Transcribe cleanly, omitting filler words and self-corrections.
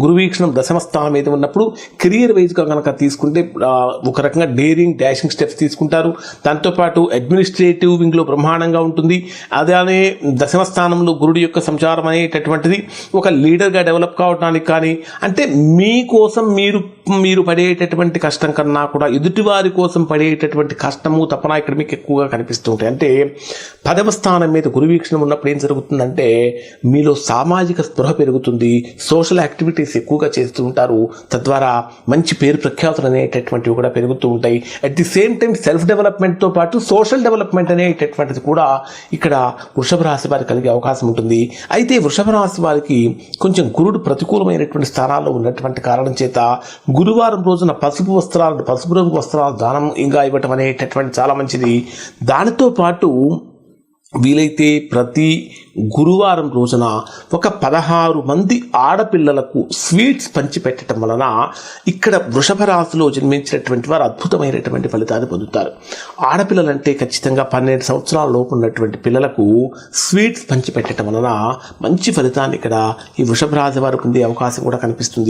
గురువీక్షణం దశమ స్థానం మీద ఉన్నప్పుడు కెరియర్ వైజ్గా కనుక తీసుకుంటే ఒక రకంగా డేరింగ్ డాషింగ్ స్టెప్స్ తీసుకుంటారు. దాంతోపాటు అడ్మినిస్ట్రేటివ్ వింగ్లో బ్రహ్మాండంగా ఉంటుంది. అదే దశమ స్థానంలో గురుడి యొక్క సంచారం అనేటటువంటిది ఒక లీడర్గా డెవలప్ కావడానికి కానీ, అంటే మీకోసం మీరు పడేటటువంటి కష్టం కన్నా కూడా ఎదుటివారి కోసం పడేటటువంటి కష్టము తపన ఇక్కడ మీకు ఎక్కువగా కనిపిస్తూ ఉంటాయి. అంటే 10వ స్థానం మీద గురువీక్షణం ఉన్నప్పుడు ఏం జరుగుతుందంటే మీలో సామాజిక స్పృహ పెరుగుతుంది, సోషల్ యాక్టివిటీస్ ఎక్కువగా చేస్తూ ఉంటారు, తద్వారా మంచి పేరు ప్రఖ్యాతులు అనేటటువంటివి కూడా పెరుగుతూ ఉంటాయి. At the same time self డెవలప్మెంట్తో పాటు సోషల్ డెవలప్మెంట్ అనేటటువంటిది కూడా ఇక్కడ వృషభ రాశి వారికి కలిగే అవకాశం ఉంటుంది. అయితే వృషభ రాశి వారికి కొంచెం గురుడు ప్రతికూలమైనటువంటి స్థానాల్లో ఉన్నటువంటి కారణం చేత గురువారం రోజున పసుపు రంగు వస్త్రాలు దానం ఇంకా ఇవ్వటం అనేటటువంటి చాలా మంచిది. దానితో పాటు వీలైతే ప్రతి గురువారం రోజున ఒక 16 మంది ఆడపిల్లలకు స్వీట్స్ పంచిపెట్టడం వలన ఇక్కడ వృషభ రాశిలో జన్మించినటువంటి వారు అద్భుతమైనటువంటి ఫలితాన్ని పొందుతారు. ఆడపిల్లలంటే ఖచ్చితంగా 12 సంవత్సరాల లోపు ఉన్నటువంటి పిల్లలకు స్వీట్స్ పంచిపెట్టడం వలన మంచి ఫలితాన్ని ఇక్కడ ఈ వృషభ రాశి వారు పొందే అవకాశం కూడా కనిపిస్తుంది.